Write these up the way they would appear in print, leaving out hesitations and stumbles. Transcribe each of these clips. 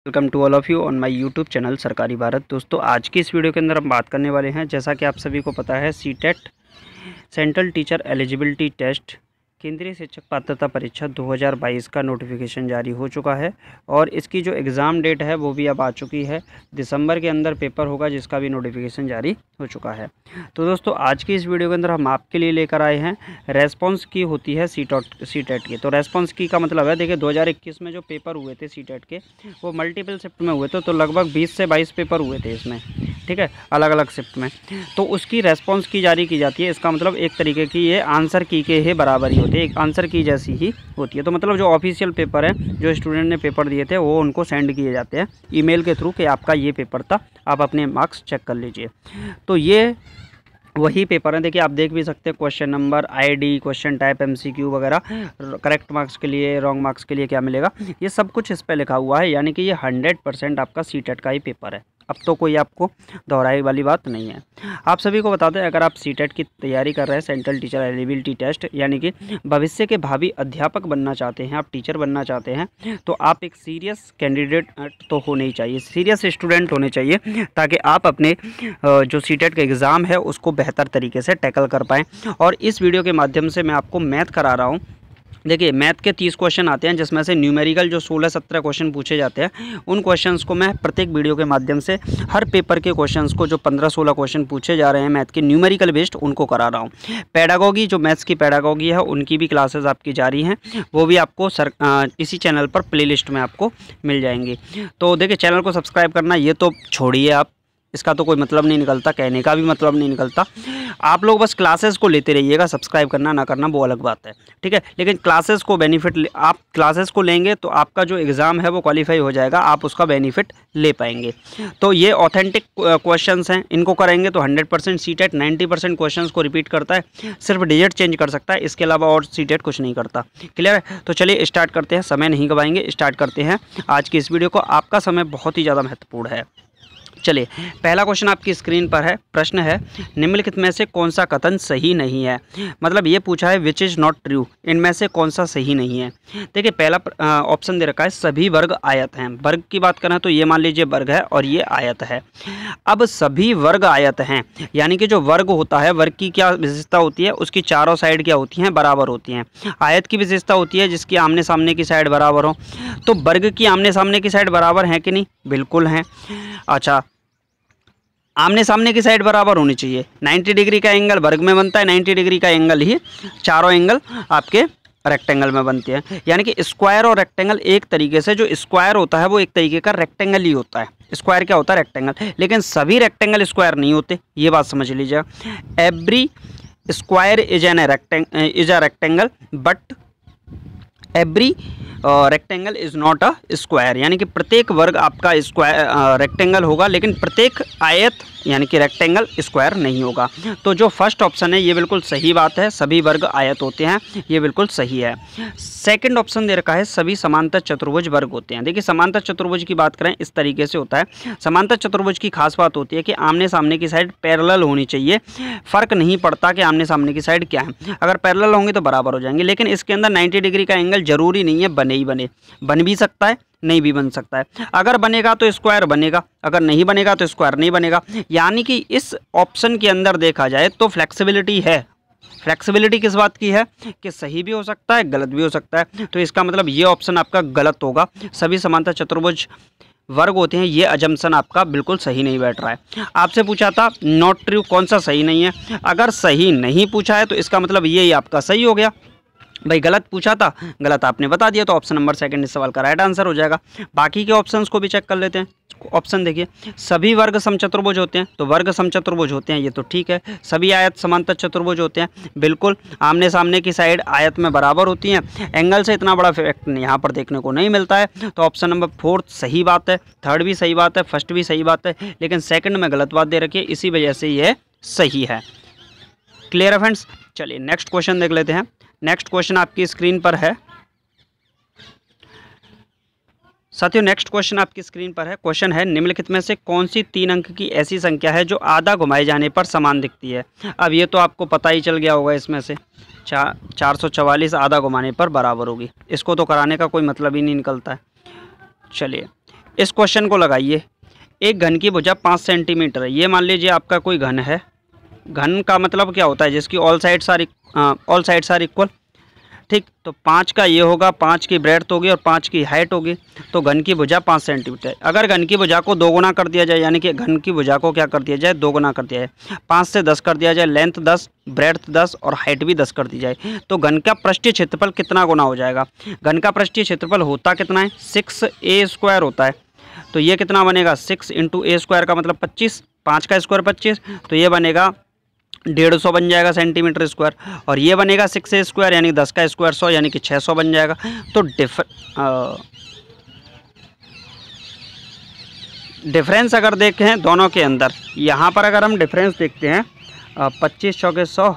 Welcome to all of you on my YouTube channel Sarkari Bharat. दोस्तों, आज की इस वीडियो के अंदर हम बात करने वाले हैं, जैसा कि आप सभी को पता है, CTET central teacher eligibility test केंद्रीय शिक्षक पात्रता परीक्षा 2022 का नोटिफिकेशन जारी हो चुका है और इसकी जो एग्ज़ाम डेट है वो भी अब आ चुकी है। दिसंबर के अंदर पेपर होगा, जिसका भी नोटिफिकेशन जारी हो चुका है। तो दोस्तों, आज की इस वीडियो के अंदर हम आपके लिए लेकर आए हैं रेस्पॉन्स की होती है सीटेट की। तो रेस्पॉन्स की का मतलब है, देखिए 2021 में जो पेपर हुए थे सीटेट के, वो मल्टीपल शिफ्ट में हुए थे, तो लगभग 20 से 22 पेपर हुए थे इसमें, ठीक है, अलग अलग शिफ्ट में। तो उसकी रेस्पॉन्स की जारी की जाती है। इसका मतलब एक तरीके की ये आंसर की के ही बराबर ही होती है, एक आंसर की जैसी ही होती है। तो मतलब जो ऑफिशियल पेपर है, जो स्टूडेंट ने पेपर दिए थे, वो उनको सेंड किए जाते हैं ईमेल के थ्रू कि आपका ये पेपर था, आप अपने मार्क्स चेक कर लीजिए। तो ये वही पेपर है। देखिए, आप देख भी सकते हैं question number, ID, question type, MCQ वगैरह, करेक्ट मार्क्स के लिए, रॉन्ग मार्क्स के लिए क्या मिलेगा, ये सब कुछ इस पे लिखा हुआ है। यानी कि ये 100% आपका सीटेट का ही पेपर है। अब तो कोई आपको दोहराई वाली बात नहीं है। आप सभी को बता दें, अगर आप सीटेट की तैयारी कर रहे हैं, सेंट्रल टीचर एलिजिबिलिटी टेस्ट, यानी कि भविष्य के भावी अध्यापक बनना चाहते हैं, आप टीचर बनना चाहते हैं, तो आप एक सीरियस कैंडिडेट तो होने ही चाहिए, सीरियस स्टूडेंट होने चाहिए, ताकि आप अपने जो सीटेट का एग्ज़ाम है उसको बेहतर तरीके से टैकल कर पाएँ। और इस वीडियो के माध्यम से मैं आपको मैथ करा रहा हूँ। देखिए, मैथ के 30 क्वेश्चन आते हैं, जिसमें से न्यूमेरिकल जो 16-17 क्वेश्चन पूछे जाते हैं, उन क्वेश्चंस को मैं प्रत्येक वीडियो के माध्यम से हर पेपर के क्वेश्चंस को, जो 15-16 क्वेश्चन पूछे जा रहे हैं मैथ के न्यूमेरिकल बेस्ड, उनको करा रहा हूँ। पेडागोगी, जो मैथ्स की पेडागोगी है, उनकी भी क्लासेस आपकी जारी हैं, वो भी आपको इसी चैनल पर प्लेलिस्ट में आपको मिल जाएंगी। तो देखिए, चैनल को सब्सक्राइब करना ये तो छोड़िए, आप इसका तो कोई मतलब नहीं निकलता, कहने का भी मतलब नहीं निकलता। आप लोग बस क्लासेस को लेते रहिएगा, सब्सक्राइब करना ना करना वो अलग बात है, ठीक है। लेकिन क्लासेस को बेनिफिट, आप क्लासेस को लेंगे तो आपका जो एग्ज़ाम है वो क्वालिफाई हो जाएगा, आप उसका बेनिफिट ले पाएंगे। तो ये ऑथेंटिक क्वेश्चंस हैं, इनको करेंगे तो 100% सीटेट 90% क्वेश्चंस को रिपीट करता है, सिर्फ डिजिट चेंज कर सकता है, इसके अलावा और सीटेट कुछ नहीं करता। क्लियर है? तो चलिए स्टार्ट करते हैं, समय नहीं गवाएंगे, स्टार्ट करते हैं आज की इस वीडियो को। आपका समय बहुत ही ज़्यादा महत्वपूर्ण है। चलिए, पहला क्वेश्चन आपकी स्क्रीन पर है। प्रश्न है, निम्नलिखित में से कौन सा कथन सही नहीं है। मतलब ये पूछा है विच इज़ नॉट ट्रू, इनमें से कौन सा सही नहीं है। देखिए, पहला ऑप्शन दे रखा है सभी वर्ग आयत हैं। वर्ग की बात करें तो ये मान लीजिए वर्ग है और ये आयत है। अब सभी वर्ग आयत हैं, यानी कि जो वर्ग होता है, वर्ग की क्या विशेषता होती है, उसकी चारों साइड क्या होती हैं, बराबर होती हैं। आयत की विशेषता होती है जिसकी आमने सामने की साइड बराबर हो। तो वर्ग की आमने सामने की साइड बराबर है कि नहीं? बिल्कुल हैं। अच्छा, आमने सामने की साइड बराबर होनी चाहिए। 90 डिग्री का एंगल वर्ग में बनता है, 90 डिग्री का एंगल ही चारों एंगल आपके रेक्टेंगल में बनते हैं। यानी कि स्क्वायर और रेक्टेंगल एक तरीके से, जो स्क्वायर होता है वो एक तरीके का रेक्टेंगल ही होता है। स्क्वायर क्या होता है? रेक्टेंगल। लेकिन सभी रेक्टेंगल स्क्वायर नहीं होते, ये बात समझ लीजिएगा। Every square is a rectangle but every rectangle is not a square. यानी कि प्रत्येक वर्ग आपका स्क्वायर रेक्टेंगल होगा, लेकिन प्रत्येक आयत यानी कि रेक्टेंगल स्क्वायर नहीं होगा। तो जो फर्स्ट ऑप्शन है ये बिल्कुल सही बात है, सभी वर्ग आयत होते हैं, ये बिल्कुल सही है। सेकंड ऑप्शन दे रखा है सभी समांतर चतुर्भुज वर्ग होते हैं। देखिए, समांतर चतुर्भुज की बात करें इस तरीके से होता है। समांतर चतुर्भुज की खास बात होती है कि आमने सामने की साइड पैरेलल होनी चाहिए। फ़र्क नहीं पड़ता कि आमने सामने की साइड क्या है, अगर पैरेलल होंगे तो बराबर हो जाएंगे। लेकिन इसके अंदर 90 डिग्री का एंगल जरूरी नहीं है बने ही बने, बन भी सकता है, नहीं भी बन सकता है। अगर बनेगा तो स्क्वायर बनेगा, अगर नहीं बनेगा तो स्क्वायर नहीं बनेगा। यानी कि इस ऑप्शन के अंदर देखा जाए तो फ्लेक्सिबिलिटी है। फ्लेक्सिबिलिटी किस बात की है कि सही भी हो सकता है, गलत भी हो सकता है। तो इसका मतलब ये ऑप्शन आपका गलत होगा। सभी समांतर चतुर्भुज वर्ग होते हैं, ये अजम्पशन आपका बिल्कुल सही नहीं बैठ रहा है। आपसे पूछा था नॉट ट्रू कौन सा सही नहीं है। अगर सही नहीं पूछा है तो इसका मतलब ये ही आपका सही हो गया। भाई गलत पूछा था, गलत आपने बता दिया, तो ऑप्शन नंबर सेकंड इस सवाल का राइट आंसर हो जाएगा। बाकी के ऑप्शंस को भी चेक कर लेते हैं। ऑप्शन देखिए, सभी वर्ग समचतुर्भुज होते हैं, तो वर्ग समचतुर्भुज होते हैं, ये तो ठीक है। सभी आयत समांतर चतुर्भुज होते हैं, बिल्कुल। आमने सामने की साइड आयत में बराबर होती हैं, एंगल से इतना बड़ा इफेक्ट यहाँ पर देखने को नहीं मिलता है। तो ऑप्शन नंबर फोर्थ सही बात है, थर्ड भी सही बात है, फर्स्ट भी सही बात है, लेकिन सेकंड में गलत बात दे रखी है, इसी वजह से ये सही है। क्लियर है फ्रेंड्स? चलिए नेक्स्ट क्वेश्चन देख लेते हैं। नेक्स्ट क्वेश्चन आपकी स्क्रीन पर है साथियों, नेक्स्ट क्वेश्चन आपकी स्क्रीन पर है। क्वेश्चन है, निम्नलिखित में से कौन सी 3 अंक की ऐसी संख्या है जो आधा घुमाए जाने पर समान दिखती है। अब ये तो आपको पता ही चल गया होगा, इसमें से 444 आधा घुमाने पर बराबर होगी। इसको तो कराने का कोई मतलब ही नहीं निकलता है। चलिए, इस क्वेश्चन को लगाइए। एक घन की भुजा 5 सेंटीमीटर है। ये मान लीजिए आपका कोई घन है। घन का मतलब क्या होता है, जिसकी ऑल साइड्स आर इक्वल। ठीक, तो 5 का ये होगा, 5 की ब्रेड्थ होगी और 5 की हाइट होगी। तो घन की भुजा 5 सेंटीमीटर है। अगर घन की भुजा को 2 गुना कर दिया जाए, यानी कि घन की भुजा को क्या कर दिया जाए, 2 गुना कर दिया जाए, 5 से 10 कर दिया जाए, लेंथ 10, ब्रेड्थ 10 और हाइट भी 10 कर दी जाए, तो घन का पृष्ठीय क्षेत्रफल कितना गुना हो जाएगा। घन का पृष्ठीय क्षेत्रफल होता कितना है, 6a² होता है। तो ये कितना बनेगा, 6 × a² का मतलब 25, 5 का स्क्वायर 25, तो ये बनेगा 150 बन जाएगा सेंटीमीटर स्क्वायर। और ये बनेगा 6a² यानी 10 का स्क्वायर 100 यानी कि 600 बन जाएगा। तो डिफरेंस अगर देखें दोनों के अंदर, यहाँ पर अगर हम डिफरेंस देखते हैं 25 चौके 100,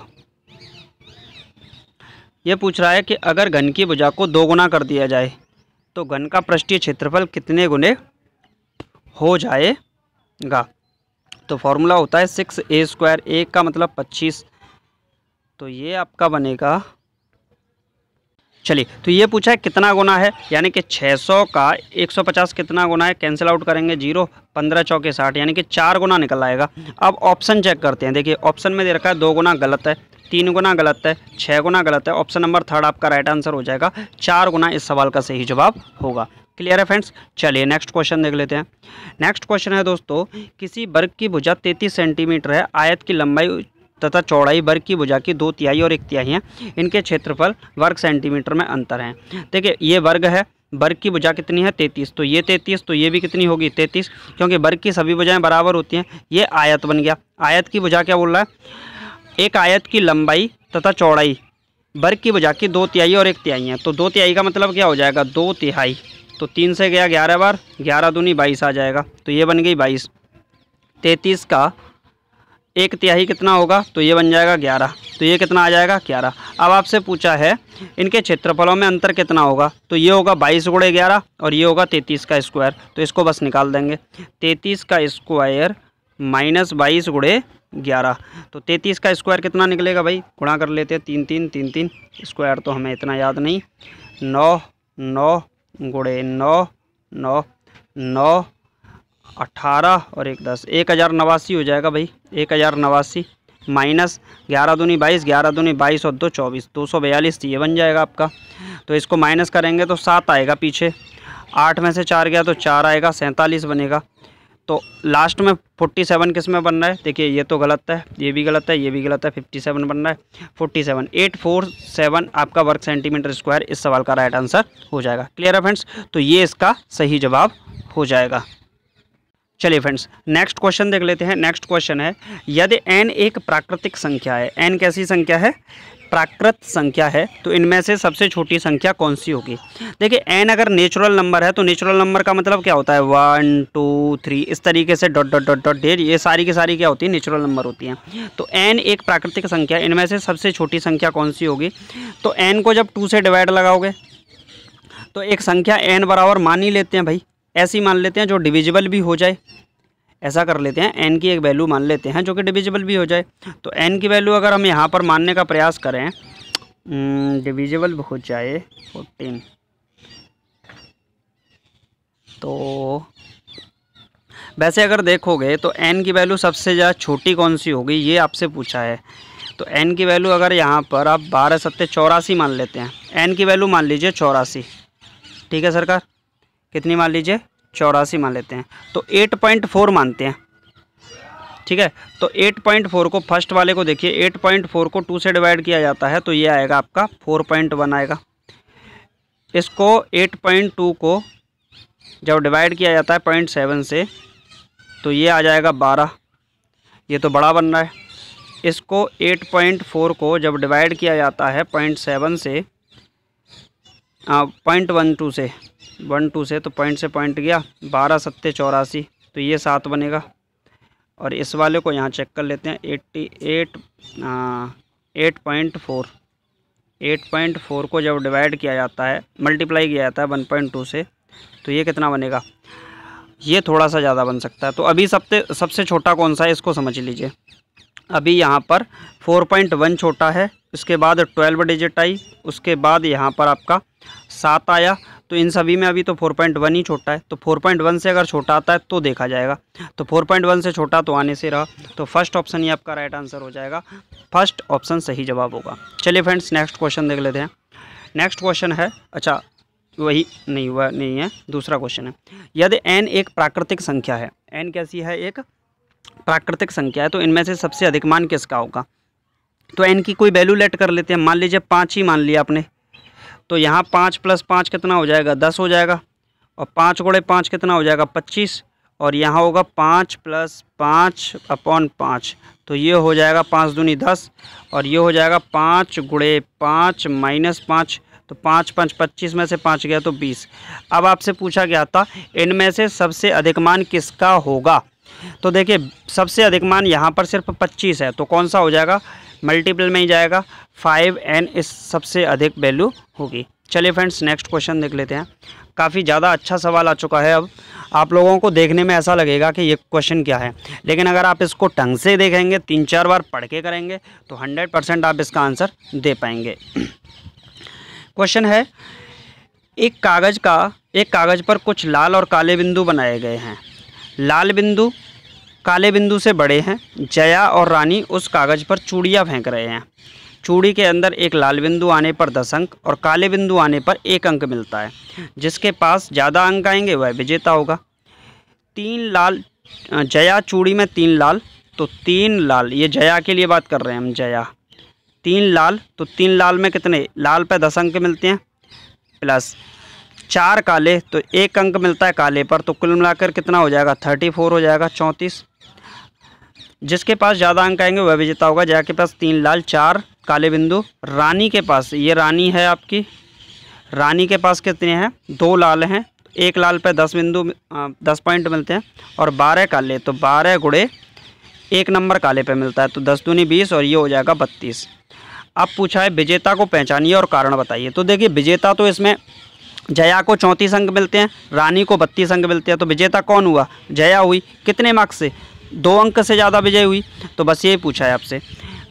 ये पूछ रहा है कि अगर घन की भुजा को 2 गुना कर दिया जाए तो घन का पृष्ठीय क्षेत्रफल कितने गुने हो जाएगा। तो फॉर्मूला होता है 6a², 1 का मतलब 25, तो ये आपका बनेगा, चलिए तो ये पूछा है कितना गुना है, यानी कि 600 का 150 कितना गुना है, कैंसिल आउट करेंगे 0, 15 चौके 60 यानी कि 4 गुना निकल आएगा। अब ऑप्शन चेक करते हैं। देखिए ऑप्शन में दे रखा है 2 गुना गलत है, 3 गुना गलत है, 6 गुना गलत है। ऑप्शन नंबर 3 आपका राइट आंसर हो जाएगा, 4 गुना इस सवाल का सही जवाब होगा। क्लियर है फ्रेंड्स। चलिए नेक्स्ट क्वेश्चन देख लेते हैं। नेक्स्ट क्वेश्चन है दोस्तों, किसी वर्ग की भुजा 33 सेंटीमीटर है, आयत की लंबाई तथा चौड़ाई वर्ग की भुजा की 2/3 और 1/3 है, इनके क्षेत्रफल वर्ग सेंटीमीटर में अंतर है। देखिए ये वर्ग है, वर्ग की भुजा कितनी है 33, तो ये 33, तो ये भी कितनी होगी 33, क्योंकि वर्ग की सभी भुजाएं बराबर होती हैं। ये आयत बन गया। आयत की भुजा क्या बोल रहा है, एक आयत की लंबाई तथा चौड़ाई वर्ग की भुजा की 2/3 और 1/3 है। तो 2/3 का मतलब क्या हो जाएगा, 2/3, तो 3 से गया 11 बार, 11 दूनी 22 आ जाएगा, तो ये बन गई 22। 33 का 1/3 कितना होगा, तो ये बन जाएगा 11, तो ये कितना आ जाएगा 11। अब आपसे पूछा है इनके क्षेत्रफलों में अंतर कितना होगा, तो ये होगा 22 × 11 और ये होगा 33 का स्क्वायर, तो इसको बस निकाल देंगे। 33 का स्क्वायर माइनस 22 × 11, तो 33 का स्क्वायर कितना निकलेगा भाई, गुणा कर लेते हैं, 3 3 3 3, स्क्वायर तो हमें इतना याद नहीं, 9 9 × 9 9 9 18 और 1 10, 1089 हो जाएगा भाई, 1089 माइनस 11 दूनी 22, 11 दूनी 22 और 2 24, 242, ये बन जाएगा आपका। तो इसको माइनस करेंगे तो 7 आएगा पीछे, 8 में से 4 गया तो 4 आएगा, 47 बनेगा। तो लास्ट में 47 किस में बन रहा है, देखिए ये तो गलत है, ये भी गलत है, ये भी गलत है, 57 बन रहा है, 47 847 आपका वर्ग सेंटीमीटर स्क्वायर इस सवाल का राइट आंसर हो जाएगा। क्लियर है फ्रेंड्स, तो ये इसका सही जवाब हो जाएगा। चलिए फ्रेंड्स नेक्स्ट क्वेश्चन देख लेते हैं। नेक्स्ट क्वेश्चन है, यदि n एक प्राकृतिक संख्या है, n कैसी संख्या है, प्राकृत संख्या है, तो इनमें से सबसे छोटी संख्या कौन सी होगी। देखिए n अगर नेचुरल नंबर है तो नेचुरल नंबर का मतलब क्या होता है, 1 2 3 इस तरीके से dot dot dot dot date, ये सारी की सारी क्या होती है, नेचुरल नंबर होती हैं। तो n एक प्राकृतिक संख्या, इनमें से सबसे छोटी संख्या कौन सी होगी। तो n को जब 2 से डिवाइड लगाओगे तो एक संख्या n बराबर मान ही लेते हैं भाई, ऐसी मान लेते हैं जो डिविजिबल भी हो जाए, ऐसा कर लेते हैं, n की एक वैल्यू मान लेते हैं जो कि डिविजिबल भी हो जाए। तो n की वैल्यू अगर हम यहाँ पर मानने का प्रयास करें, डिविजिबल हो जाए 14, तो वैसे अगर देखोगे तो n की वैल्यू सबसे ज़्यादा छोटी कौन सी होगी, ये आपसे पूछा है। तो n की वैल्यू अगर यहाँ पर आप 12 7 84 मान लेते हैं, n की वैल्यू मान लीजिए 84, ठीक है सरकार, कितनी मान लीजिए 84 मान लेते हैं, तो 8.4 मानते हैं, ठीक है। तो 8.4 को फर्स्ट वाले को देखिए, 8.4 को 2 से डिवाइड किया जाता है तो ये आएगा आपका 4.1 आएगा। इसको 8.2 को जब डिवाइड किया जाता है 0.7 से तो ये आ जाएगा 12, ये तो बड़ा बन रहा है। इसको 8.4 को जब डिवाइड किया जाता है 0.7 से 0.12 से 12 से, तो पॉइंट से पॉइंट गया, 12 7 84, तो ये 7 बनेगा। और इस वाले को यहाँ चेक कर लेते हैं, 8.4 को जब डिवाइड किया जाता है, मल्टीप्लाई किया जाता है 1.2 से, तो ये कितना बनेगा, ये थोड़ा सा ज़्यादा बन सकता है। तो अभी सबसे छोटा कौन सा है इसको समझ लीजिए। अभी यहाँ पर 4.1 छोटा है, उसके बाद 12 डिजिट आई, उसके बाद यहाँ पर आपका 7 आया, तो इन सभी में अभी तो 4.1 ही छोटा है, तो 4.1 से अगर छोटा आता है तो देखा जाएगा। तो 4.1 से छोटा तो आने से रहा, तो फर्स्ट ऑप्शन ही आपका राइट आंसर हो जाएगा। फर्स्ट ऑप्शन सही जवाब होगा। चलिए फ्रेंड्स नेक्स्ट क्वेश्चन देख लेते हैं। नेक्स्ट क्वेश्चन है, अच्छा वही नहीं हुआ, नहीं है, दूसरा क्वेश्चन है। यदि n एक प्राकृतिक संख्या है, n कैसी है, एक प्राकृतिक संख्या है, तो इनमें से सबसे अधिक मान किसका होगा। तो n की कोई वैल्यू लेट कर लेते हैं। मान लीजिए 5 ही मान लिया आपने, तो यहाँ 5 + 5 कितना हो जाएगा, 10 हो जाएगा, और 5 × 5 कितना हो जाएगा, 25, और यहाँ होगा 5 + 5/5, तो ये हो जाएगा 5 दूनी 10, और ये हो जाएगा 5 × 5 - 5, तो 5 × 5 = 25, में से 5 गया तो 20। अब आपसे पूछा गया था इनमें से सबसे अधिक मान किसका होगा। तो देखिए सबसे अधिक मान यहाँ पर सिर्फ 25 है, तो कौन सा हो जाएगा, मल्टीपल में ही जाएगा, 5n इस सबसे अधिक वैल्यू होगी। चलिए फ्रेंड्स नेक्स्ट क्वेश्चन देख लेते हैं। काफ़ी ज़्यादा अच्छा सवाल आ चुका है। अब आप लोगों को देखने में ऐसा लगेगा कि ये क्वेश्चन क्या है, लेकिन अगर आप इसको ढंग से देखेंगे, 3-4 बार पढ़ के करेंगे, तो 100% आप इसका आंसर दे पाएंगे। क्वेश्चन है, एक कागज़ पर कुछ लाल और काले बिंदु बनाए गए हैं। लाल बिंदु काले बिंदु से बड़े हैं। जया और रानी उस कागज़ पर चूड़ियाँ फेंक रहे हैं। चूड़ी के अंदर एक लाल बिंदु आने पर 10 अंक और काले बिंदु आने पर 1 अंक मिलता है। जिसके पास ज़्यादा अंक आएंगे वह विजेता होगा। 3 लाल, जया चूड़ी में 3 लाल, तो 3 लाल, ये जया के लिए बात कर रहे हैं हम, जया 3 लाल, तो 3 लाल में कितने, लाल पे 10 अंक मिलते हैं, प्लस 4 काले, तो 1 अंक मिलता है काले पर, तो कुल मिलाकर कितना हो जाएगा, 34 हो जाएगा, 34। जिसके पास ज़्यादा अंक आएंगे वह विजेता होगा। जया के पास 3 लाल 4 काले बिंदु, रानी के पास, ये रानी है आपकी, रानी के पास कितने हैं, 2 लाल हैं, 1 लाल पे 10 बिंदु 10 पॉइंट मिलते हैं, और 12 काले, तो 12 × 1 नंबर काले पे मिलता है, तो 10 दूनी 20, और ये हो जाएगा 32। अब पूछा है विजेता को पहचानिए और कारण बताइए। तो देखिए विजेता तो इसमें जया को 34 अंक मिलते हैं, रानी को 32 अंक मिलते हैं, तो विजेता कौन हुआ, जया हुई। कितने मार्क्स से, 2 अंक से ज़्यादा विजय हुई। तो बस ये पूछा है आपसे।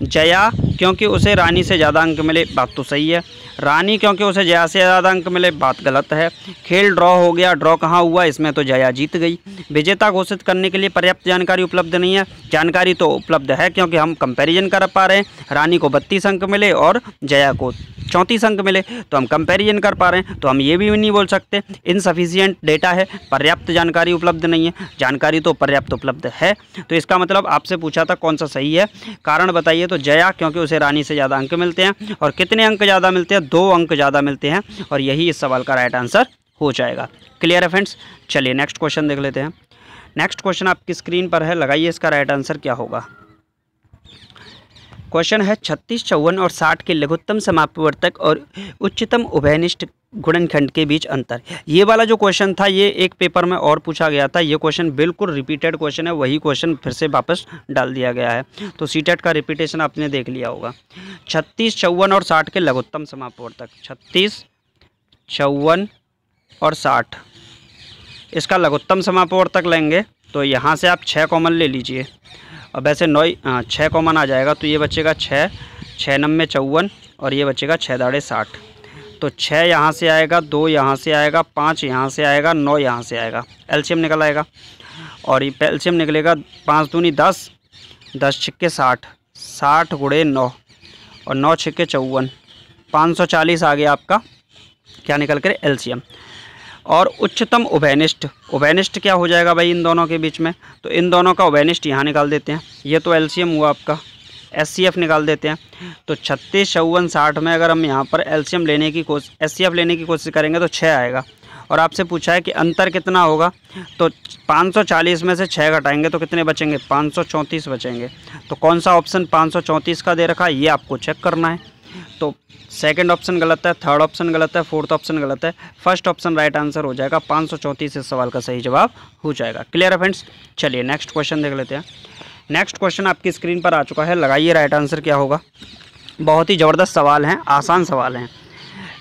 जया क्योंकि उसे रानी से ज़्यादा अंक मिले, बात तो सही है। रानी क्योंकि उसे जया से ज़्यादा अंक मिले, बात गलत है। खेल ड्रॉ हो गया, ड्रॉ कहाँ हुआ, इसमें तो जया जीत गई। विजेता घोषित करने के लिए पर्याप्त जानकारी उपलब्ध नहीं है। जानकारी तो उपलब्ध है क्योंकि हम कंपैरिजन कर पा रहे हैं। रानी को 32 अंक मिले और जया को 34 अंक मिले, तो हम कंपैरिजन कर पा रहे हैं, तो हम ये भी नहीं बोल सकते इनसफिशिएंट डेटा है, पर्याप्त जानकारी उपलब्ध नहीं है। जानकारी तो पर्याप्त उपलब्ध है। तो इसका मतलब आपसे पूछा था कौन सा सही है, कारण बताइए। तो जया क्योंकि उसे रानी से ज़्यादा अंक मिलते हैं, और कितने अंक ज़्यादा मिलते हैं, 2 अंक ज़्यादा मिलते हैं, और यही इस सवाल का राइट आंसर हो जाएगा। क्लियर है फ्रेंड्स। चलिए नेक्स्ट क्वेश्चन देख लेते हैं। नेक्स्ट क्वेश्चन आपकी स्क्रीन पर है, लगाइए इसका राइट आंसर क्या होगा। क्वेश्चन है 36, 54 और 60 के लघुत्तम समापवर्तक और उच्चतम उभयनिष्ठ गुणनखंड के बीच अंतर। ये वाला जो क्वेश्चन था ये एक पेपर में और पूछा गया था। ये क्वेश्चन बिल्कुल रिपीटेड क्वेश्चन है, वही क्वेश्चन फिर से वापस डाल दिया गया है। तो सीटेट का रिपीटेशन आपने देख लिया होगा। 36, 54 और 60 के लघुत्तम समापवर्तक, 36, 54 और 60, इसका लघुत्तम समापवर्तक लेंगे तो यहाँ से आप 6 कॉमन ले लीजिए। अब वैसे 6 कॉमन आ जाएगा, तो ये बचेगा 6, 6 9 में 54, और ये बचेगा 6 दाड़े 60। तो 6 यहाँ से आएगा, 2 यहाँ से आएगा, 5 यहाँ से आएगा, 9 यहाँ से आएगा, एलसीएम निकल आएगा। और ये एलसीएम निकलेगा 5 दूनी 10, 10 छिक्के 60, 60 × 9 और 9 छिक्के 54, 540 आ गया आपका क्या निकल कर एलसीएम। और उच्चतम उभयनिष्ठ, उभयनिष्ठ क्या हो जाएगा भाई इन दोनों के बीच में, तो इन दोनों का उभयनिष्ठ यहाँ निकाल देते हैं। ये तो एलसीएम हुआ आपका, एचसीएफ निकाल देते हैं। तो 36, 54, 60 में अगर हम यहाँ पर एलसीएम लेने की एचसीएफ लेने की कोशिश करेंगे तो 6 आएगा। और आपसे पूछा है कि अंतर कितना होगा, तो 540 में से 6 घटाएंगे तो कितने बचेंगे, 534 बचेंगे। तो कौन सा ऑप्शन 534 का दे रखा है ये आपको चेक करना है। तो सेकंड ऑप्शन गलत है, थर्ड ऑप्शन गलत है, फोर्थ ऑप्शन गलत है, फर्स्ट ऑप्शन राइट आंसर हो जाएगा। 534 इस सवाल का सही जवाब हो जाएगा। क्लियर है फ्रेंड्स। चलिए नेक्स्ट क्वेश्चन देख लेते हैं। नेक्स्ट क्वेश्चन आपकी स्क्रीन पर आ चुका है, लगाइए राइट आंसर क्या होगा। बहुत ही ज़बरदस्त सवाल हैं, आसान सवाल हैं।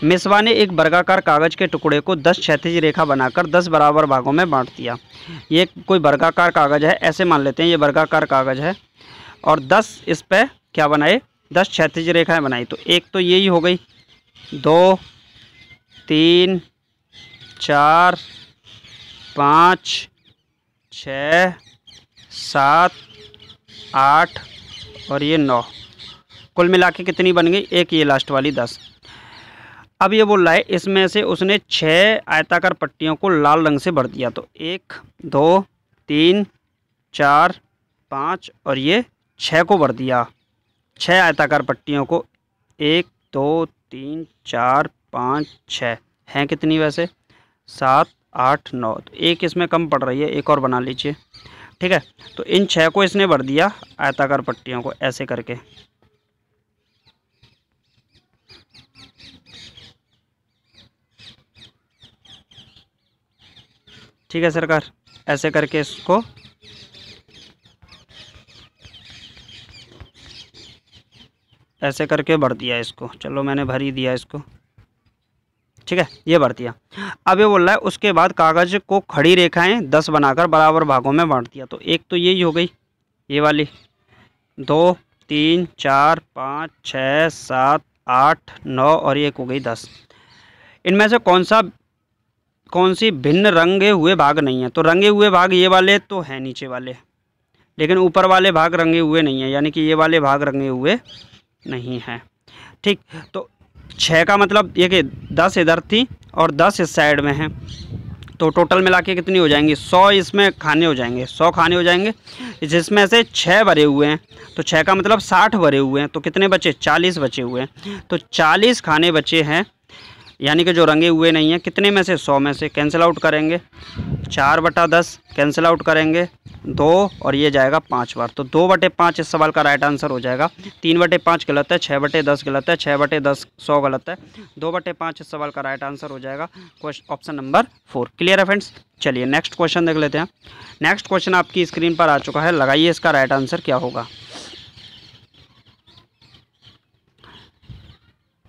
मिसबा ने एक वर्गाकार कागज़ के टुकड़े को 10 क्षैतिज रेखा बनाकर 10 बराबर भागों में बांट दिया। ये कोई वर्गाकार कागज़ है, ऐसे मान लेते हैं ये वर्गाकार कागज़ है, और 10 इस पर क्या बनाए, 10 क्षैतिज रेखाएं बनाई। तो एक तो यही हो गई, 2, 3, 4 5 6 7 8 और ये 9, कुल मिला के कितनी बन गई? एक ये लास्ट वाली 10। अब ये बोल रहा है इसमें से उसने 6 आयताकार पट्टियों को लाल रंग से भर दिया। तो 1 2 3 4 5 और ये 6 को भर दिया। 6 आयताकार पट्टियों को 1 2 3 4 5 6 हैं कितनी वैसे? 7 8 9। तो एक इसमें कम पड़ रही है, एक और बना लीजिए। ठीक है, तो इन 6 को इसने भर दिया आयताकार पट्टियों को ऐसे करके। ठीक है सरकार, ऐसे करके इसको ऐसे करके भर दिया इसको। चलो मैंने भर ही दिया इसको। ठीक है, ये भर दिया। अब ये बोल रहा है उसके बाद कागज़ को खड़ी रेखाएं 10 बनाकर बराबर भागों में बांट दिया। तो एक तो यही हो गई, ये वाली 2 3 4 5 6 7 8 9 और ये एक हो गई 10। इनमें से कौन सी भिन्न रंगे हुए भाग नहीं है? तो रंगे हुए भाग ये वाले तो हैं नीचे वाले, लेकिन ऊपर वाले भाग रंगे हुए नहीं हैं, यानी कि ये वाले भाग रंगे हुए नहीं हैं। ठीक, तो 6 का मतलब ये कि 10 इधर थी और 10 इस साइड में है, तो टोटल मिला के कितनी हो जाएंगी? 100 इसमें खाने हो जाएंगे, 100 खाने हो जाएंगे, जिसमें से 6 भरे हुए हैं। तो 6 का मतलब 60 भरे हुए हैं, तो कितने बचे? 40 बचे हुए हैं। तो 40 खाने बचे हैं, यानी कि जो रंगे हुए नहीं हैं। कितने में से? 100 में से। कैंसिल आउट करेंगे, 4/10 कैंसिल आउट करेंगे 2 और ये जाएगा 5 बार। तो 2/5 इस सवाल का राइट आंसर हो जाएगा। 3/5 गलत है, 6/10 गलत है, 6/10 100 गलत है, 2/5 इस सवाल का राइट आंसर हो जाएगा। Option number 4। क्लियर है फ्रेंड्स? चलिए नेक्स्ट क्वेश्चन देख लेते हैं। नेक्स्ट क्वेश्चन आपकी स्क्रीन पर आ चुका है, लगाइए इसका राइट आंसर क्या होगा।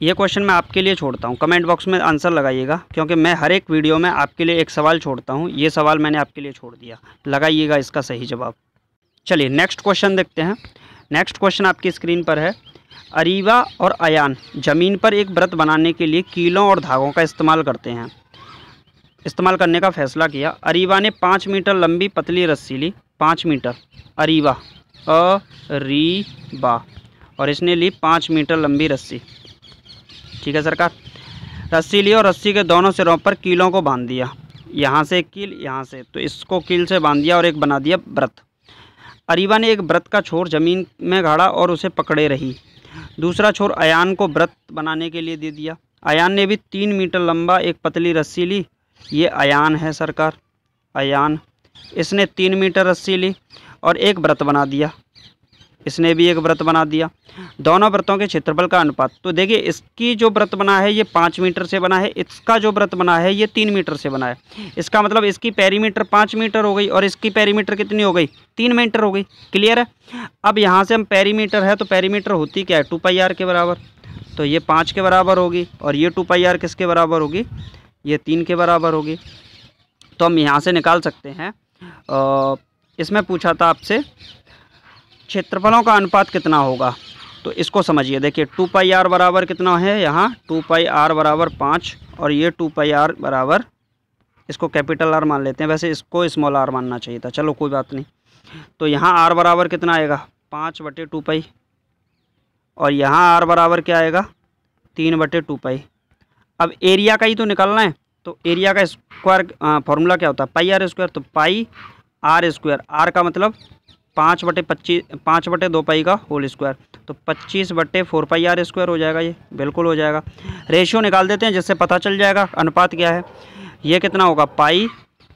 ये क्वेश्चन मैं आपके लिए छोड़ता हूँ, कमेंट बॉक्स में आंसर लगाइएगा, क्योंकि मैं हर एक वीडियो में आपके लिए एक सवाल छोड़ता हूँ। ये सवाल मैंने आपके लिए छोड़ दिया, लगाइएगा इसका सही जवाब। चलिए नेक्स्ट क्वेश्चन देखते हैं। नेक्स्ट क्वेश्चन आपकी स्क्रीन पर है। अरीवा और अयान ज़मीन पर एक व्रत बनाने के लिए कीलों और धागों का इस्तेमाल करने का फैसला किया। अरीवा ने 5 मीटर लंबी पतली रस्सी ली, 5 मीटर, अरीवा और इसने ली 5 मीटर लंबी रस्सी। ठीक है सरकार, रस्सी ली और रस्सी के दोनों सिरों पर कीलों को बांध दिया। यहाँ से कील, यहाँ से, तो इसको कील से बांध दिया और एक बना दिया व्रत। अरीवा ने एक व्रत का छोर जमीन में गाड़ा और उसे पकड़े रही। दूसरा छोर अयान को व्रत बनाने के लिए दे दिया। अयान ने भी 3 मीटर लंबा एक पतली रस्सी ली। ये अयान है सरकार, अयान। इसने 3 मीटर रस्सी ली और एक व्रत बना दिया। इसने भी एक व्रत बना दिया। दोनों व्रतों के क्षेत्रफल का अनुपात, तो देखिए इसकी जो व्रत बना है ये 5 मीटर से बना है, इसका जो व्रत बना है ये 3 मीटर से बना है। इसका मतलब इसकी पेरीमीटर 5 मीटर हो गई और इसकी पेरीमीटर कितनी हो गई? 3 मीटर हो गई। क्लियर है? अब यहाँ से हम पेरीमीटर है तो पेरीमीटर होती क्या है? 2πr के बराबर। तो ये 5 के बराबर होगी और ये 2πr किसके बराबर होगी? ये 3 के बराबर होगी। तो हम यहाँ से निकाल सकते हैं। इसमें पूछा था आपसे क्षेत्रफलों का अनुपात कितना होगा, तो इसको समझिए। देखिए 2πr बराबर कितना है यहाँ? 2πr बराबर 5 और ये 2πr बराबर, इसको कैपिटल R मान लेते हैं, वैसे इसको स्मॉल r मानना चाहिए था, चलो कोई बात नहीं। तो यहाँ r बराबर कितना आएगा? 5/2π और यहाँ r बराबर क्या आएगा? 3/2π। अब एरिया का ही तो निकालना है, तो एरिया का स्क्वायर फार्मूला क्या होता है? πr²। तो πr², r का मतलब 5/2π का होल स्क्वायर, तो 25/4πr² हो जाएगा। ये बिल्कुल हो जाएगा। रेशियो निकाल देते हैं जिससे पता चल जाएगा अनुपात क्या है। ये कितना होगा? पाई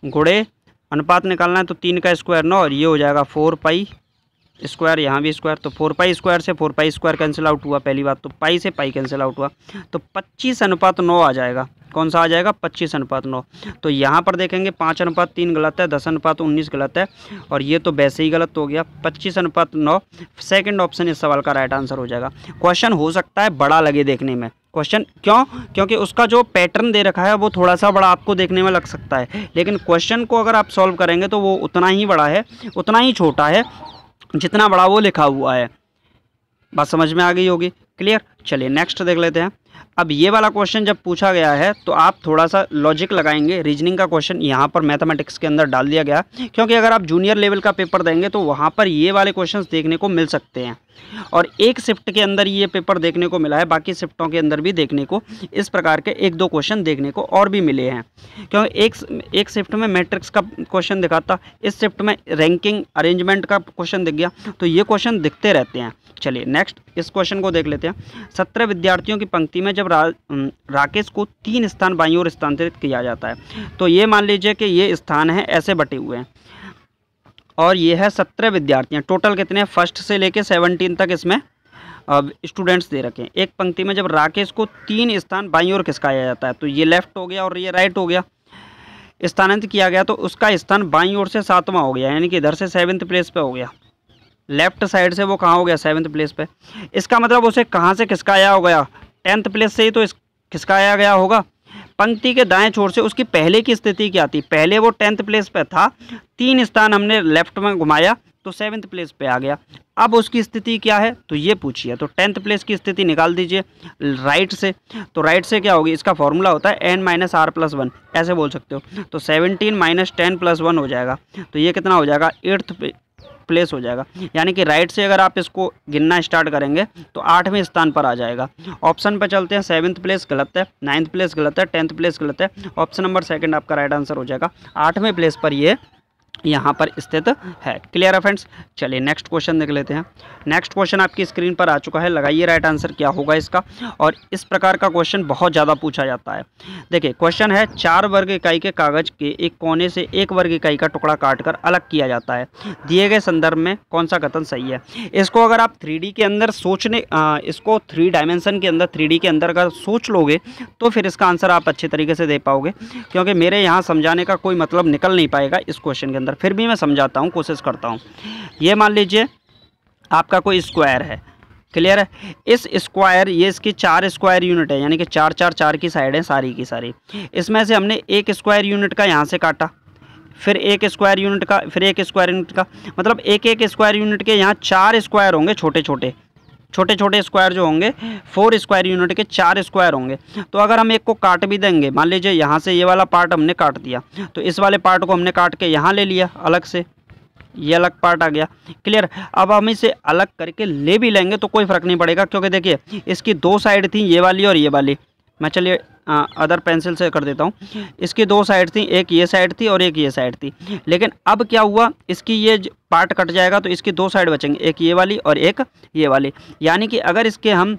गुणे, अनुपात निकालना है तो 3 का स्क्वायर 9 और ये हो जाएगा 4π², यहाँ भी स्क्वायर, तो 4π² से 4π² कैंसिल आउट हुआ पहली बात, तो पाई से पाई कैंसिल आउट हुआ, तो 25/9 आ जाएगा। कौन सा आ जाएगा? 25/9। तो यहाँ पर देखेंगे 5/3 गलत है, 10/19 गलत है और ये तो वैसे ही गलत हो गया। 25/9 सेकंड ऑप्शन इस सवाल का राइट आंसर हो जाएगा। क्वेश्चन हो सकता है बड़ा लगे देखने में, क्वेश्चन क्यों? क्योंकि उसका जो पैटर्न दे रखा है वो थोड़ा सा बड़ा आपको देखने में लग सकता है, लेकिन क्वेश्चन को अगर आप सॉल्व करेंगे तो वो उतना ही बड़ा है, उतना ही छोटा है जितना बड़ा वो लिखा हुआ है। बात समझ में आ गई होगी। क्लियर? चलिए नेक्स्ट देख लेते हैं। अब ये वाला क्वेश्चन जब पूछा गया है तो आप थोड़ा सा लॉजिक लगाएंगे। रीजनिंग का क्वेश्चन यहाँ पर मैथमेटिक्स के अंदर डाल दिया गया, क्योंकि अगर आप जूनियर लेवल का पेपर देंगे तो वहाँ पर ये वाले क्वेश्चंस देखने को मिल सकते हैं, और एक शिफ्ट के अंदर ये पेपर देखने को मिला है, बाकी शिफ्टों के अंदर भी देखने को इस प्रकार के 1-2 क्वेश्चन देखने को और भी मिले हैं। क्योंकि एक शिफ्ट में मैट्रिक्स का क्वेश्चन दिखा था, इस शिफ्ट में रैंकिंग अरेंजमेंट का क्वेश्चन दिख गया, तो ये क्वेश्चन दिखते रहते हैं। चलिए नेक्स्ट इस क्वेश्चन को देख लेते हैं। 17 विद्यार्थियों की पंक्ति में जब राकेश को 3 स्थान बाईं ओर स्थानांतरित किया जाता है, तो ये मान लीजिए कि ये स्थान है ऐसे बटे हुए हैं, और ये है 17 विद्यार्थियाँ। टोटल कितने हैं, फर्स्ट से लेके 17 तक इसमें स्टूडेंट्स दे रखे हैं। एक पंक्ति में जब राकेश को 3 स्थान बाईं ओर खिसकाया जाता है, तो ये लेफ्ट हो गया और ये राइट हो गया, स्थानांतरित किया गया, तो उसका स्थान बाईं ओर से 7वां हो गया, यानी कि इधर से 7th प्लेस पे हो गया। लेफ्ट साइड से वो कहाँ हो गया, 7th प्लेस पे। इसका मतलब उसे कहाँ से खिसकाया हो गया, 10th प्लेस से ही तो खिसकाया गया होगा। पंक्ति के दाएं छोर से उसकी पहले की स्थिति क्या थी, पहले वो 10th प्लेस पे था, 3 स्थान हमने लेफ्ट में घुमाया तो 7th प्लेस पे आ गया। अब उसकी स्थिति क्या है, तो ये पूछिए। तो 10th प्लेस की स्थिति निकाल दीजिए राइट से, तो राइट से क्या होगी, इसका फॉर्मूला होता है n-r+1, ऐसे बोल सकते हो। तो 17 - 10+1 हो जाएगा, तो ये कितना हो जाएगा, 8th प्लेस हो जाएगा। यानी कि राइट से अगर आप इसको गिनना स्टार्ट करेंगे तो 8वें स्थान पर आ जाएगा। ऑप्शन पर चलते हैं। 7th प्लेस गलत है, 9th प्लेस गलत है, 10th प्लेस गलत है, ऑप्शन नंबर 2 आपका राइट आंसर हो जाएगा। 8वें प्लेस पर ये यहाँ पर स्थित है। क्लियर है फ्रेंड्स। चलिए नेक्स्ट क्वेश्चन देख लेते हैं। नेक्स्ट क्वेश्चन आपकी स्क्रीन पर आ चुका है, लगाइए राइट आंसर क्या होगा इसका। और इस प्रकार का क्वेश्चन बहुत ज़्यादा पूछा जाता है। देखिए क्वेश्चन है, 4 वर्ग इकाई के कागज़ के एक कोने से 1 वर्ग इकाई का टुकड़ा काटकर अलग किया जाता है, दिए गए संदर्भ में कौन सा कथन सही है। इसको अगर आप 3D के अंदर इसको 3 डायमेंशन के अंदर 3D के अंदर अगर सोच लोगे तो फिर इसका आंसर आप अच्छे तरीके से दे पाओगे, क्योंकि मेरे यहाँ समझाने का कोई मतलब निकल नहीं पाएगा इस क्वेश्चन के अंदर। फिर भी मैं समझाता हूँ, कोशिश करता हूँ। ये मान लीजिए आपका कोई स्क्वायर है, क्लियर है। इस स्क्वायर, ये इसकी 4 स्क्वायर यूनिट है, यानी कि 4 4 4 की साइड है सारी की सारी। इसमें से हमने 1 स्क्वायर यूनिट का यहाँ से काटा, फिर 1 स्क्वायर यूनिट का, फिर 1 स्क्वायर यूनिट का, मतलब एक स्क्वायर यूनिट के यहाँ 4 स्क्वायर होंगे, छोटे छोटे स्क्वायर जो होंगे 4 स्क्वायर यूनिट के 4 स्क्वायर होंगे। तो अगर हम एक को काट भी देंगे, मान लीजिए यहाँ से ये वाला पार्ट हमने काट दिया, तो इस वाले पार्ट को हमने काट के यहाँ ले लिया अलग से, ये अलग पार्ट आ गया। क्लियर। अब हम इसे अलग करके ले भी लेंगे तो कोई फ़र्क नहीं पड़ेगा, क्योंकि देखिए इसकी 2 साइड थी, ये वाली और ये वाली। मैं चलिए अदर पेंसिल से कर देता हूँ। इसकी 2 साइड थी, एक ये साइड थी और एक ये साइड थी। लेकिन अब क्या हुआ, इसकी ये पार्ट कट जाएगा तो इसकी 2 साइड बचेंगे, एक ये वाली और एक ये वाली। यानी कि अगर इसके हम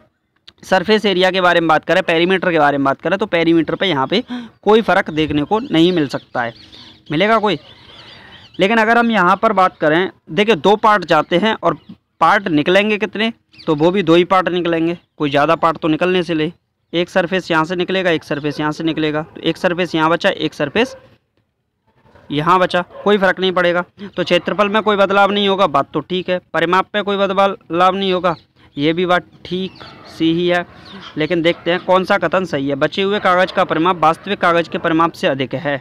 सरफेस एरिया के बारे में बात करें, पेरीमीटर के बारे में बात करें, तो पेरीमीटर पे यहाँ पे कोई फ़र्क देखने को नहीं मिल सकता है, मिलेगा कोई। लेकिन अगर हम यहाँ पर बात करें, देखिए 2 पार्ट जाते हैं और पार्ट निकलेंगे कितने, तो वो भी 2 ही पार्ट निकलेंगे, कोई ज़्यादा पार्ट तो निकलने से ले। एक सरफेस यहाँ से निकलेगा, एक सरफेस यहाँ से निकलेगा, तो एक सरफेस यहाँ बचा, एक सरफेस यहाँ बचा, कोई फ़र्क नहीं पड़ेगा। तो क्षेत्रफल में कोई बदलाव नहीं होगा, बात तो ठीक है। परिमाप पे कोई बदलाव नहीं होगा, ये भी बात ठीक सी ही है। लेकिन देखते हैं कौन सा कथन सही है। बचे हुए कागज़ का परिमाप वास्तविक कागज़ के परिमाप से अधिक है,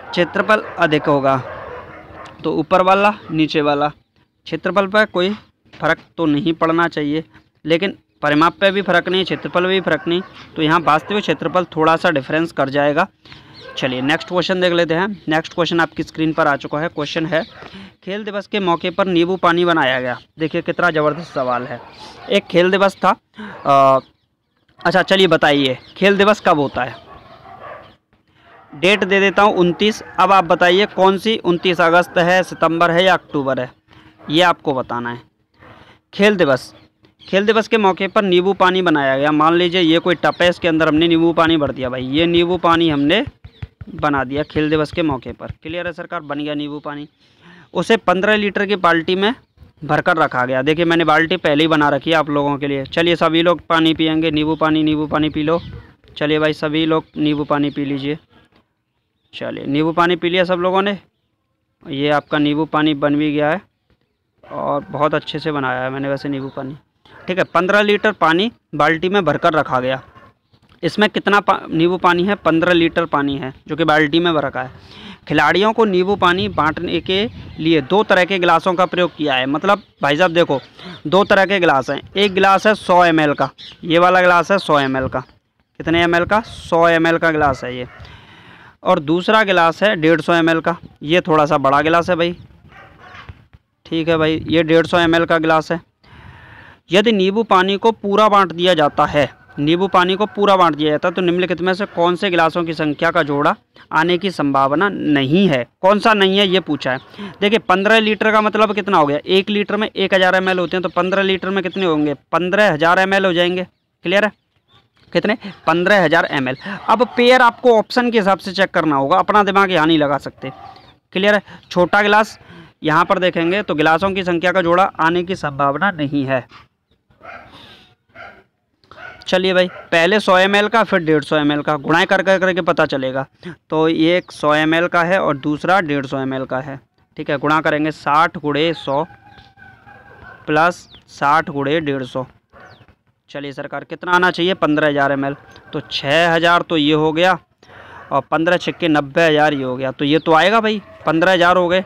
क्षेत्रफल अधिक होगा, तो ऊपर वाला नीचे वाला। क्षेत्रफल पर कोई फ़र्क तो नहीं पड़ना चाहिए, लेकिन परिमाप पे भी फ़र्क नहीं, क्षेत्रफल में भी फ़र्क नहीं, तो यहाँ वास्तविक क्षेत्रफल थोड़ा सा डिफरेंस कर जाएगा। चलिए नेक्स्ट क्वेश्चन देख लेते हैं। नेक्स्ट क्वेश्चन आपकी स्क्रीन पर आ चुका है। क्वेश्चन है, खेल दिवस के मौके पर नींबू पानी बनाया गया। देखिए कितना ज़बरदस्त सवाल है। एक खेल दिवस था, अच्छा चलिए बताइए खेल दिवस कब होता है। डेट दे देता हूँ 29। अब आप बताइए कौन सी, 29 अगस्त है, सितंबर है या अक्टूबर है, ये आपको बताना है। खेल दिवस के मौके पर नींबू पानी बनाया गया। मान लीजिए ये कोई टप है, इसके अंदर हमने नींबू पानी भर दिया। भाई ये नींबू पानी हमने बना दिया खेल दिवस के मौके पर। क्लियर है सरकार, बन गया नींबू पानी। उसे 15 लीटर की बाल्टी में भरकर रखा गया। देखिए मैंने बाल्टी पहले ही बना रखी है आप लोगों के लिए। चलिए सभी लोग पानी पियेंगे, नींबू पानी पी लो। चलिए भाई सभी लोग नींबू पानी पी लीजिए। चलिए नींबू पानी पी लिया सब लोगों ने। ये आपका नींबू पानी बन भी गया है और बहुत अच्छे से बनाया है मैंने वैसे नींबू पानी। ठीक है, 15 लीटर पानी बाल्टी में भरकर रखा गया। इसमें कितना नींबू पानी है, 15 लीटर पानी है जो कि बाल्टी में भर रखा है। खिलाड़ियों को नींबू पानी बांटने के लिए 2 तरह के गिलासों का प्रयोग किया है। मतलब भाई साहब देखो 2 तरह के गिलास हैं। एक गिलास है 100 ml का, ये वाला गिलास है 100 ml का। कितने ml का? 100 ml का गिलास है ये। और दूसरा गिलास है 150 ml का, ये थोड़ा सा बड़ा गिलास है भाई। ठीक है भाई, ये 150 ml का गिलास है। यदि नींबू पानी को पूरा बांट दिया जाता है, नींबू पानी को पूरा बांट दिया जाता है तो निम्नलिखित में से कौन से गिलासों की संख्या का जोड़ा आने की संभावना नहीं है? कौन सा नहीं है ये पूछा है। देखिए 15 लीटर का मतलब कितना हो गया? 1 लीटर में 1000 ml होते हैं, तो 15 लीटर में कितने होंगे? 15,000 ml हो जाएंगे। क्लियर है? कितने? 15,000 ml। अब पेयर आपको ऑप्शन के हिसाब से चेक करना होगा, अपना दिमाग यहाँ नहीं लगा सकते। क्लियर है? छोटा गिलास यहाँ पर देखेंगे तो गिलासों की संख्या का जोड़ा आने की संभावना नहीं है। चलिए भाई, पहले 100 ml का फिर 150 ml का गुणाएं कर करके पता चलेगा। तो ये एक 100 ml का है और दूसरा 150 ml का है। ठीक है, गुणा करेंगे 60 × 100 प्लस 60 × 150। चलिए सरकार, कितना आना चाहिए? 15,000 ml। तो 6,000 तो ये हो गया और 15 छक्के 90,000 ये हो गया। तो ये तो आएगा भाई, 15,000 हो गए।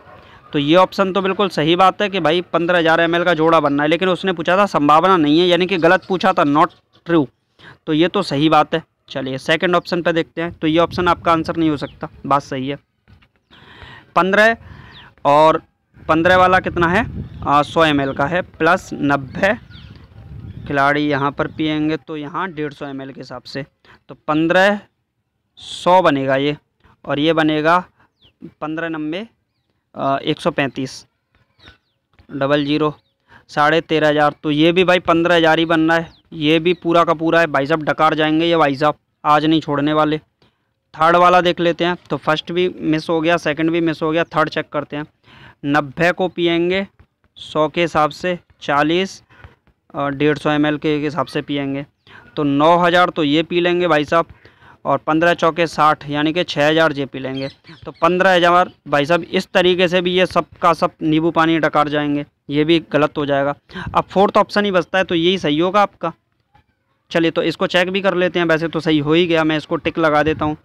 तो ये ऑप्शन तो बिल्कुल सही बात है कि भाई 15,000 ml का जोड़ा बनना है, लेकिन उसने पूछा था संभावना नहीं है, यानी कि गलत पूछा था, नॉट ट्रू। तो ये तो सही बात है। चलिए सेकंड ऑप्शन पे देखते हैं। तो ये ऑप्शन आपका आंसर नहीं हो सकता, बात सही है। 15 और 15 वाला कितना है? 100 ml का है, प्लस 90 खिलाड़ी यहाँ पर पिएंगे, तो यहाँ 150 ml के हिसाब से। तो 1500 बनेगा ये, और ये बनेगा 1590 135 00 13,500। तो ये भी भाई 15,000 ही बनना है, ये भी पूरा का पूरा है भाई साहब। डकार जाएंगे ये भाई साहब, आज नहीं छोड़ने वाले। थर्ड वाला देख लेते हैं। तो फर्स्ट भी मिस हो गया, सेकंड भी मिस हो गया, थर्ड चेक करते हैं। 90 को पिएंगे 100 के हिसाब से, 40 और 150 ml के हिसाब से पिएंगे, तो 9,000 तो ये पी लेंगे भाई साहब, और 15 चौके 60 यानी कि 6,000 ये पी लेंगे। तो 15,000 भाई साहब। इस तरीके से भी ये सब का सब नींबू पानी डकार जाएंगे, ये भी गलत हो जाएगा। अब फोर्थ ऑप्शन ही बचता है, तो यही सही होगा आपका। चलिए तो इसको चेक भी कर लेते हैं। वैसे तो सही हो ही गया, मैं इसको टिक लगा देता हूँ।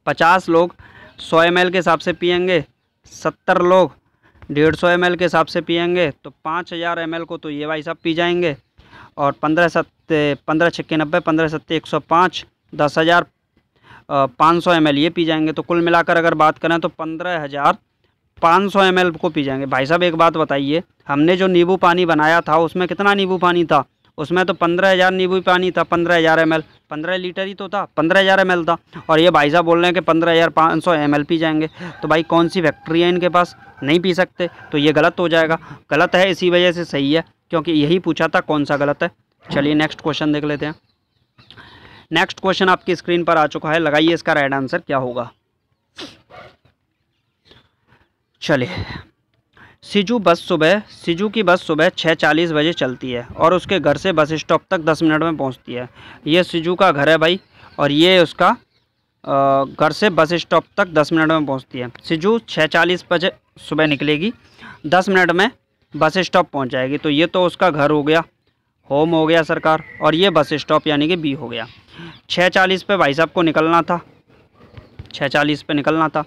50 लोग 100 ml के हिसाब से पिएंगे, 70 लोग 150 ml के हिसाब से पिएंगे, तो 5,000 ml को तो ये भाई साहब पी जाएंगे, और 15 छक्के 90, 15 सत्ते 105, 10,500 ml ये पी जाएंगे। तो कुल मिलाकर अगर बात करें तो 15,500 ml को पी जाएंगे। भाई साहब एक बात बताइए, हमने जो नींबू पानी बनाया था उसमें कितना नींबू पानी था? उसमें तो 15,000 नींबू पानी था, 15,000 ml, 15 लीटर ही तो था, 15,000 ml था। और ये भाई साहब बोल रहे हैं कि 15,500 ml पी जाएंगे। तो भाई कौन सी फैक्ट्री है इनके पास? नहीं पी सकते, तो ये गलत हो जाएगा। गलत है इसी वजह से सही है, क्योंकि यही पूछा था कौन सा गलत है। चलिए नेक्स्ट क्वेश्चन देख लेते हैं। नेक्स्ट क्वेश्चन आपकी स्क्रीन पर आ चुका है, लगाइए इसका राइट आंसर क्या होगा। चलिए, सिजू की बस सुबह 6:40 बजे चलती है और उसके घर से बस स्टॉप तक 10 मिनट में पहुंचती है। ये सिजू का घर है भाई, और ये उसका घर से बस स्टॉप तक 10 मिनट में पहुंचती है। सिजू 6:40 बजे सुबह निकलेगी, 10 मिनट में बस स्टॉप पहुंच जाएगी। तो ये तो उसका घर हो गया, होम हो गया सरकार, और ये बस स्टॉप यानी कि बी हो गया। 6:40 पे भाई साहब को निकलना था, 6:40 पे निकलना था,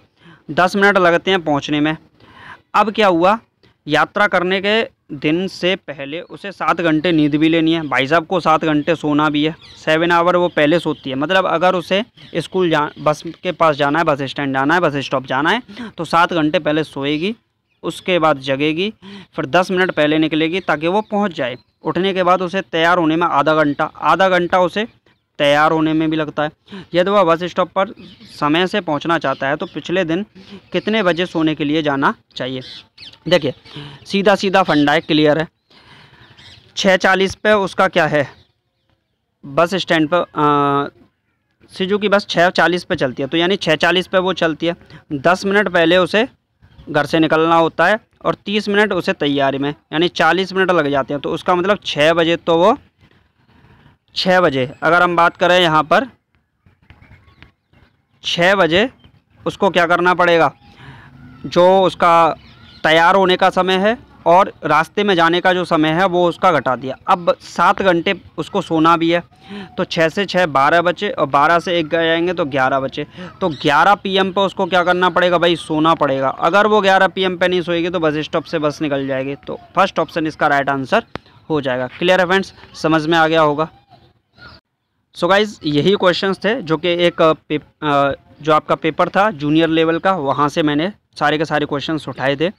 10 मिनट लगते हैं पहुंचने में। अब क्या हुआ, यात्रा करने के दिन से पहले उसे 7 घंटे नींद भी लेनी है। भाई साहब को 7 घंटे सोना भी है, 7 आवर वो पहले सोती है। मतलब अगर उसे स्कूल बस के पास जाना है, बस स्टैंड जाना है, बस स्टॉप जाना है, तो 7 घंटे पहले सोएगी, उसके बाद जगेगी, फिर 10 मिनट पहले निकलेगी ताकि वो पहुंच जाए। उठने के बाद उसे तैयार होने में आधा घंटा उसे तैयार होने में भी लगता है। यदि वह बस स्टॉप पर समय से पहुंचना चाहता है तो पिछले दिन कितने बजे सोने के लिए जाना चाहिए? देखिए सीधा सीधा फंडा है, क्लियर है। 6:40 पे उसका क्या है, बस स्टैंड पर सिजू की बस 6:40 पे चलती है, तो यानी 6:40 पे वो चलती है। 10 मिनट पहले उसे घर से निकलना होता है और 30 मिनट उसे तैयारी में, यानी 40 मिनट लग जाते हैं। तो उसका मतलब 6 बजे, तो वो 6 बजे अगर हम बात करें यहाँ पर 6 बजे उसको क्या करना पड़ेगा, जो उसका तैयार होने का समय है और रास्ते में जाने का जो समय है वो उसका घटा दिया। अब 7 घंटे उसको सोना भी है, तो 6 से 6 12 बचे, और 12 से 1 जाएंगे तो 11 बचे। तो 11 PM पे उसको क्या करना पड़ेगा भाई, सोना पड़ेगा। अगर वो 11 PM पे नहीं सोएगी तो बस स्टॉप से बस निकल जाएगी। तो फर्स्ट ऑप्शन इसका राइट आंसर हो जाएगा। क्लियर है फ्रेंड्स, समझ में आ गया होगा। सो गाइज यही क्वेश्चंस थे जो कि जो आपका पेपर था जूनियर लेवल का, वहाँ से मैंने सारे के सारे क्वेश्चंस उठाए थे।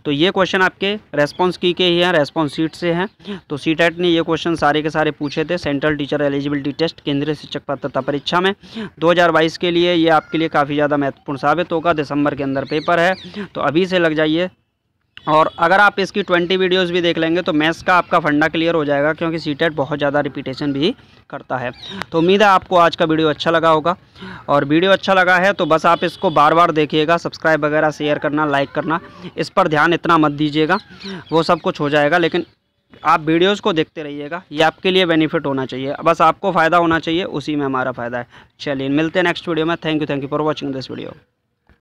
तो ये क्वेश्चन आपके रेस्पॉन्स की के ही हैं, रेस्पॉन्स शीट से हैं। तो सीटेट ने ये क्वेश्चन सारे के सारे पूछे थे सेंट्रल टीचर एलिजिबिलिटी टेस्ट केंद्रीय शिक्षक पात्रता परीक्षा में 2022 के लिए। ये आपके लिए काफ़ी ज़्यादा महत्वपूर्ण साबित होगा। दिसंबर के अंदर पेपर है, तो अभी से लग जाइए। और अगर आप इसकी 20 वीडियोस भी देख लेंगे तो मैथ्स का आपका फंडा क्लियर हो जाएगा, क्योंकि सीटेट बहुत ज़्यादा रिपीटेशन भी करता है। तो उम्मीद है आपको आज का वीडियो अच्छा लगा होगा, और वीडियो अच्छा लगा है तो बस आप इसको बार बार देखिएगा। सब्सक्राइब वगैरह शेयर करना, लाइक करना, इस पर ध्यान इतना मत दीजिएगा, वो सब कुछ हो जाएगा। लेकिन आप वीडियोस को देखते रहिएगा, ये आपके लिए बेनिफिट होना चाहिए, बस आपको फ़ायदा होना चाहिए, उसी में हमारा फ़ायदा है। चलिए मिलते हैं नेक्स्ट वीडियो में। Thank you for watching this video.